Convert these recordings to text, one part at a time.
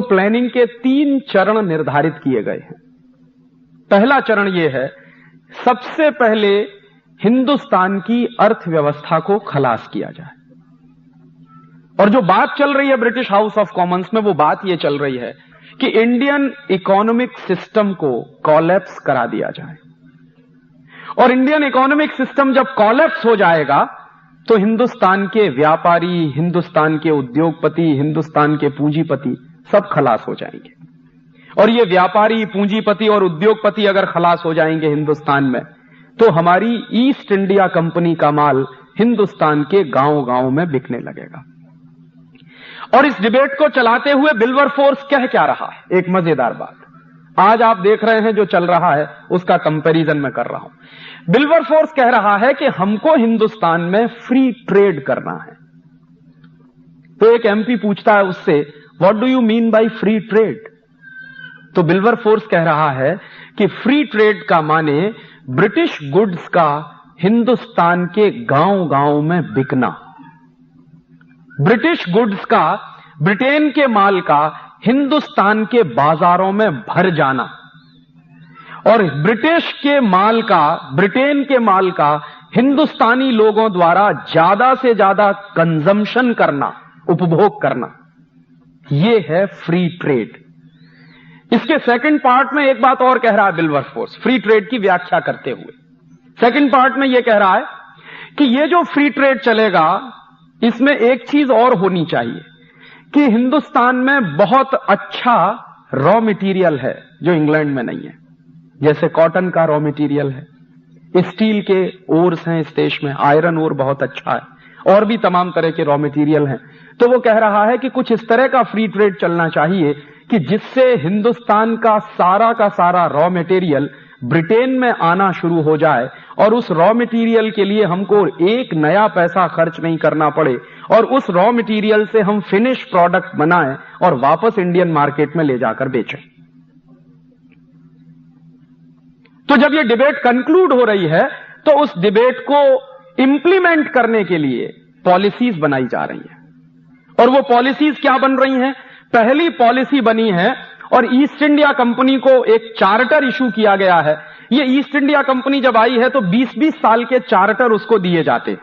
तो प्लानिंग के 3 चरण निर्धारित किए गए हैं। पहला चरण यह है, सबसे पहले हिंदुस्तान की अर्थव्यवस्था को खलास किया जाए। और जो बात चल रही है ब्रिटिश हाउस ऑफ कॉमन्स में, वो बात यह चल रही है कि इंडियन इकोनॉमिक सिस्टम को कॉलेप्स करा दिया जाए। और इंडियन इकोनॉमिक सिस्टम जब कॉलेप्स हो जाएगा तो हिंदुस्तान के व्यापारी, हिंदुस्तान के उद्योगपति, हिंदुस्तान के पूंजीपति सब खलास हो जाएंगे। और ये व्यापारी, पूंजीपति और उद्योगपति अगर खलास हो जाएंगे हिंदुस्तान में, तो हमारी ईस्ट इंडिया कंपनी का माल हिंदुस्तान के गांव-गांव में बिकने लगेगा। और इस डिबेट को चलाते हुए विल्बरफोर्स कह क्या रहा है, एक मजेदार बात आज आप देख रहे हैं जो चल रहा है उसका कंपैरिजन मैं कर रहा हूं। विल्बरफोर्स कह रहा है कि हमको हिंदुस्तान में फ्री ट्रेड करना है। तो एक एमपी पूछता है उससे, what do you mean by free trade? तो विल्बरफोर्स कह रहा है कि फ्री ट्रेड का माने ब्रिटिश गुड्स का हिंदुस्तान के गांव-गांव में बिकना, ब्रिटिश गुड्स का, ब्रिटेन के माल का हिंदुस्तान के बाजारों में भर जाना, और ब्रिटिश के माल का, ब्रिटेन के माल का हिंदुस्तानी लोगों द्वारा ज्यादा से ज्यादा कंजम्पशन करना, उपभोग करना, यह है फ्री ट्रेड। इसके सेकंड पार्ट में एक बात और कह रहा है विल्बरफोर्स, फ्री ट्रेड की व्याख्या करते हुए। सेकंड पार्ट में यह कह रहा है कि यह जो फ्री ट्रेड चलेगा, इसमें एक चीज और होनी चाहिए कि हिंदुस्तान में बहुत अच्छा रॉ मटेरियल है जो इंग्लैंड में नहीं है। जैसे कॉटन का रॉ मटेरियल है, स्टील के ओर्स हैं इस देश में, आयरन ओर बहुत अच्छा है, और भी तमाम तरह के रॉ मटेरियल हैं। तो वो कह रहा है कि कुछ इस तरह का फ्री ट्रेड चलना चाहिए कि जिससे हिंदुस्तान का सारा रॉ मटेरियल ब्रिटेन में आना शुरू हो जाए, और उस रॉ मटेरियल के लिए हमको एक नया पैसा खर्च नहीं करना पड़े, और उस रॉ मटेरियल से हम फिनिश प्रोडक्ट बनाएं और वापस इंडियन मार्केट में ले जाकर बेचें। तो जब ये डिबेट कंक्लूड हो रही है तो उस डिबेट को इंप्लीमेंट करने के लिए पॉलिसीज बनाई जा रही हैं। और वो पॉलिसीज क्या बन रही हैं? पहली पॉलिसी बनी है, और ईस्ट इंडिया कंपनी को एक चार्टर इशू किया गया है। ये ईस्ट इंडिया कंपनी जब आई है तो 20-20 साल के चार्टर उसको दिए जाते हैं।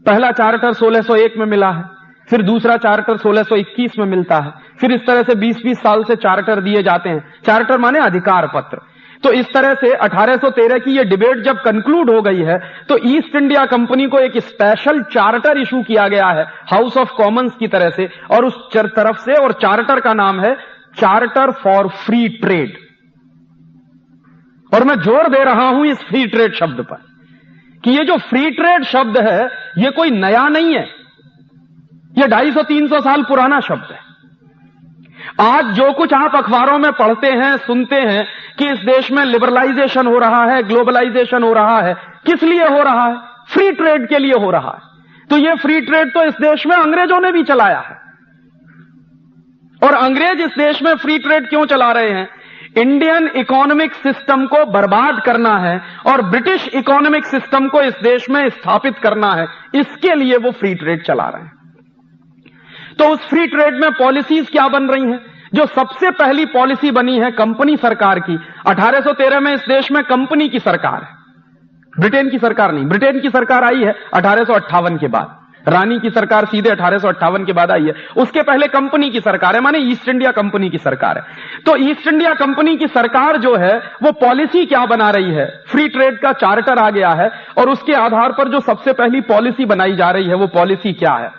पहला चार्टर 1601 में मिला है, फिर दूसरा चार्टर 1621 में मिलता है, फिर इस तरह से 20-20 साल से चार्टर दिए जाते हैं। चार्टर माने अधिकार पत्र। तो इस तरह से 1813 की ये डिबेट जब कंक्लूड हो गई है तो ईस्ट इंडिया कंपनी को एक स्पेशल चार्टर इशू किया गया है हाउस ऑफ कॉमन्स की तरह से, और उस तरफ से, और चार्टर का नाम है चार्टर फॉर फ्री ट्रेड। और मैं जोर दे रहा हूं इस फ्री ट्रेड शब्द पर कि ये जो फ्री ट्रेड शब्द है ये कोई नया नहीं है, ये 250-300 साल पुराना शब्द है। आज जो कुछ आप अखबारों में पढ़ते हैं, सुनते हैं कि इस देश में लिबरलाइजेशन हो रहा है, ग्लोबलाइजेशन हो रहा है, किस लिए हो रहा है? फ्री ट्रेड के लिए हो रहा है। तो ये फ्री ट्रेड तो इस देश में अंग्रेजों ने भी चलाया है। और अंग्रेज इस देश में फ्री ट्रेड क्यों चला रहे हैं? इंडियन इकोनॉमिक सिस्टम को बर्बाद करना है और ब्रिटिश इकोनॉमिक सिस्टम को इस देश में स्थापित करना है, इसके लिए वो फ्री ट्रेड चला रहे हैं। तो उस फ्री ट्रेड में पॉलिसीज क्या बन रही हैं? जो सबसे पहली पॉलिसी बनी है कंपनी सरकार की, 1813 में इस देश में कंपनी की सरकार है, ब्रिटेन की सरकार नहीं। ब्रिटेन की सरकार आई है 1858 के बाद, रानी की सरकार सीधे 1858 के बाद आई है। उसके पहले कंपनी की सरकार है, माने ईस्ट इंडिया कंपनी की सरकार है। तो ईस्ट इंडिया कंपनी की सरकार जो है वो पॉलिसी क्या बना रही है? फ्री ट्रेड का चार्टर आ गया है, और उसके आधार पर जो सबसे पहली पॉलिसी बनाई जा रही है वो पॉलिसी क्या है?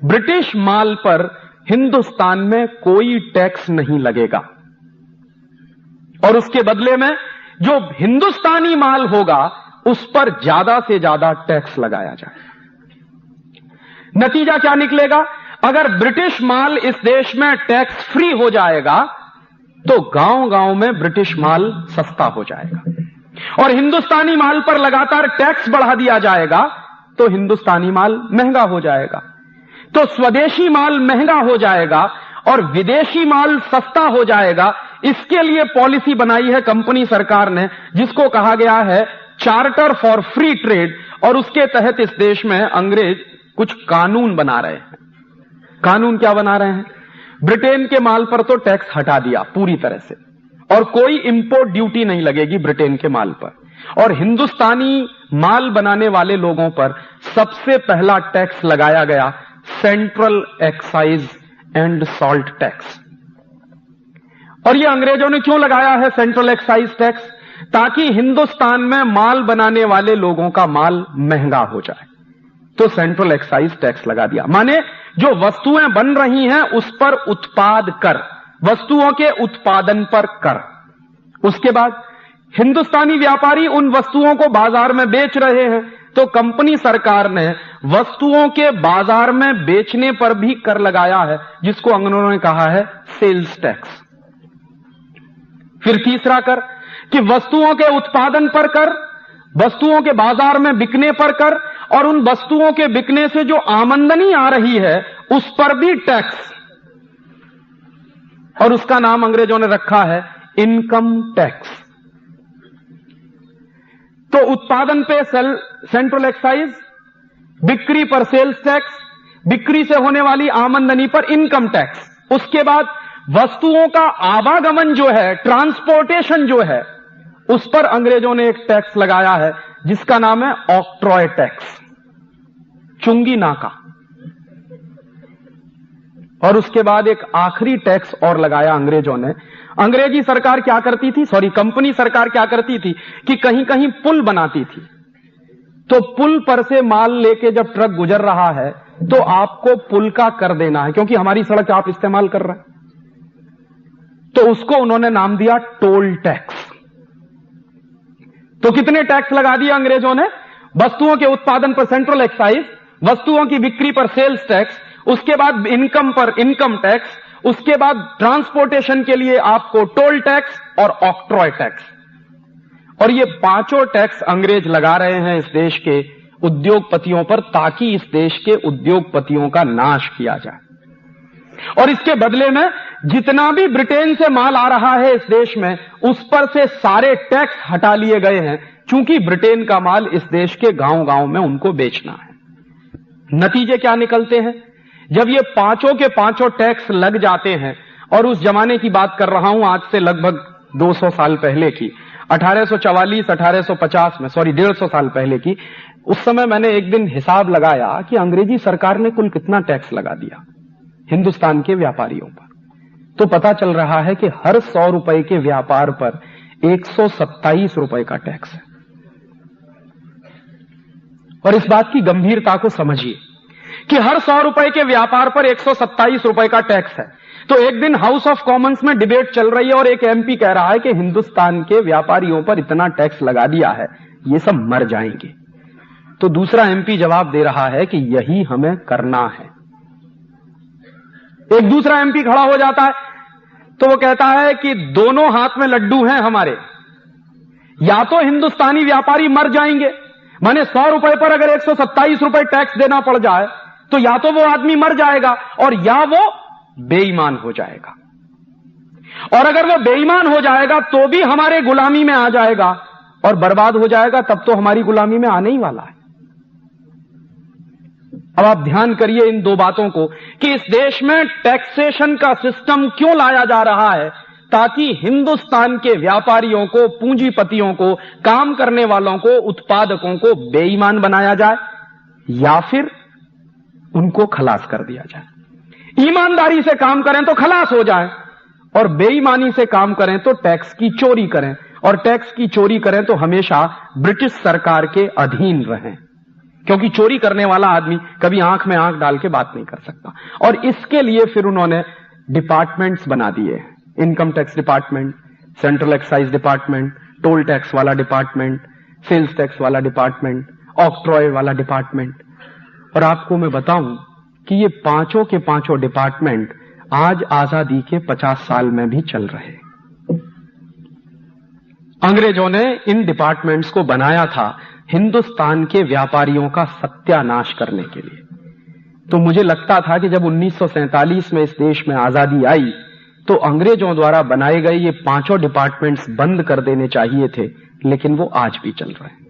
ब्रिटिश माल पर हिंदुस्तान में कोई टैक्स नहीं लगेगा, और उसके बदले में जो हिंदुस्तानी माल होगा उस पर ज्यादा से ज्यादा टैक्स लगाया जाए। नतीजा क्या निकलेगा? अगर ब्रिटिश माल इस देश में टैक्स फ्री हो जाएगा तो गांव-गांव में ब्रिटिश माल सस्ता हो जाएगा, और हिंदुस्तानी माल पर लगातार टैक्स बढ़ा दिया जाएगा तो हिंदुस्तानी माल महंगा हो जाएगा। तो स्वदेशी माल महंगा हो जाएगा और विदेशी माल सस्ता हो जाएगा। इसके लिए पॉलिसी बनाई है कंपनी सरकार ने, जिसको कहा गया है चार्टर फॉर फ्री ट्रेड, और उसके तहत इस देश में अंग्रेज कुछ कानून बना रहे हैं। कानून क्या बना रहे हैं? ब्रिटेन के माल पर तो टैक्स हटा दिया पूरी तरह से, और कोई इंपोर्ट ड्यूटी नहीं लगेगी ब्रिटेन के माल पर। और हिंदुस्तानी माल बनाने वाले लोगों पर सबसे पहला टैक्स लगाया गया central excise and salt tax. और यह अंग्रेजों ने क्यों लगाया है सेंट्रल एक्साइज टैक्स? ताकि हिंदुस्तान में माल बनाने वाले लोगों का माल महंगा हो जाए, तो सेंट्रल एक्साइज टैक्स लगा दिया। माने जो वस्तुएं बन रही हैं उस पर उत्पाद कर, वस्तुओं के उत्पादन पर कर। उसके बाद हिंदुस्तानी व्यापारी उन वस्तुओं को बाजार में बेच रहे हैं, तो कंपनी सरकार ने वस्तुओं के बाजार में बेचने पर भी कर लगाया है, जिसको अंग्रेजों ने कहा है सेल्स टैक्स। फिर तीसरा कर कि वस्तुओं के उत्पादन पर कर, वस्तुओं के बाजार में बिकने पर कर, और उन वस्तुओं के बिकने से जो आमदनी आ रही है उस पर भी टैक्स, और उसका नाम अंग्रेजों ने रखा है इनकम टैक्स। तो उत्पादन पे सेंट्रल एक्साइज, बिक्री पर सेल्स टैक्स, बिक्री से होने वाली आमदनी पर इनकम टैक्स। उसके बाद वस्तुओं का आवागमन जो है, ट्रांसपोर्टेशन जो है, उस पर अंग्रेजों ने एक टैक्स लगाया है जिसका नाम है ऑक्ट्रॉय टैक्स, चुंगी नाका। और उसके बाद एक आखिरी टैक्स और लगाया अंग्रेजों ने। अंग्रेजी सरकार क्या करती थी, कंपनी सरकार क्या करती थी कि कहीं कहीं पुल बनाती थी, तो पुल पर से माल लेके जब ट्रक गुजर रहा है तो आपको पुल का कर देना है, क्योंकि हमारी सड़क आप इस्तेमाल कर रहे हैं। तो उसको उन्होंने नाम दिया टोल टैक्स। तो कितने टैक्स लगा दिए अंग्रेजों ने? वस्तुओं के उत्पादन पर सेंट्रल एक्साइज, वस्तुओं की बिक्री पर सेल्स टैक्स, उसके बाद इनकम पर इनकम टैक्स, उसके बाद ट्रांसपोर्टेशन के लिए आपको टोल टैक्स और ऑक्ट्रॉय टैक्स। और ये पांचों टैक्स अंग्रेज लगा रहे हैं इस देश के उद्योगपतियों पर, ताकि इस देश के उद्योगपतियों का नाश किया जाए। और इसके बदले में जितना भी ब्रिटेन से माल आ रहा है इस देश में, उस पर से सारे टैक्स हटा लिए गए हैं, क्योंकि ब्रिटेन का माल इस देश के गांव गांव में उनको बेचना है। नतीजे क्या निकलते हैं? जब ये पांचों के पांचों टैक्स लग जाते हैं, और उस जमाने की बात कर रहा हूं, आज से लगभग 200 साल पहले की, 1844 1850 में, 150 साल पहले की। उस समय मैंने एक दिन हिसाब लगाया कि अंग्रेजी सरकार ने कुल कितना टैक्स लगा दिया हिंदुस्तान के व्यापारियों पर। तो पता चल रहा है कि हर 100 रुपए के व्यापार पर 127 रुपए का टैक्स है। और इस बात की गंभीरता को समझिए कि हर 100 रुपए के व्यापार पर 127 रुपए का टैक्स है। तो एक दिन हाउस ऑफ कॉमन्स में डिबेट चल रही है और एक एमपी कह रहा है कि हिंदुस्तान के व्यापारियों पर इतना टैक्स लगा दिया है, ये सब मर जाएंगे। तो दूसरा एमपी जवाब दे रहा है कि यही हमें करना है। एक दूसरा एमपी खड़ा हो जाता है, तो वो कहता है कि दोनों हाथ में लड्डू हैं हमारे, या तो हिंदुस्तानी व्यापारी मर जाएंगे, माने 100 रुपए पर अगर 127 रुपए टैक्स देना पड़ जाए तो या तो वो आदमी मर जाएगा और या वो बेईमान हो जाएगा। और अगर वो बेईमान हो जाएगा तो भी हमारे गुलामी में आ जाएगा, और बर्बाद हो जाएगा तब तो हमारी गुलामी में आने ही वाला है। अब आप ध्यान करिए इन दो बातों को कि इस देश में टैक्सेशन का सिस्टम क्यों लाया जा रहा है, ताकि हिंदुस्तान के व्यापारियों को, पूंजीपतियों को, काम करने वालों को, उत्पादकों को बेईमान बनाया जाए या फिर उनको खलास कर दिया जाए। ईमानदारी से काम करें तो खलास हो जाए, और बेईमानी से काम करें तो टैक्स की चोरी करें, और टैक्स की चोरी करें तो हमेशा ब्रिटिश सरकार के अधीन रहें, क्योंकि चोरी करने वाला आदमी कभी आंख में आंख डाल के बात नहीं कर सकता। और इसके लिए फिर उन्होंने डिपार्टमेंट्स बना दिए, income tax department, central excise department, toll tax वाला डिपार्टमेंट, सेल्स टैक्स वाला डिपार्टमेंट, ऑक्ट्रॉय वाला डिपार्टमेंट। और आपको मैं बताऊं कि ये पांचों के पांचों डिपार्टमेंट आज आजादी के 50 साल में भी चल रहे। अंग्रेजों ने इन डिपार्टमेंट्स को बनाया था हिंदुस्तान के व्यापारियों का सत्यानाश करने के लिए। तो मुझे लगता था कि जब 1947 में इस देश में आजादी आई तो अंग्रेजों द्वारा बनाए गए ये पांचों डिपार्टमेंट्स बंद कर देने चाहिए थे, लेकिन वो आज भी चल रहे हैं।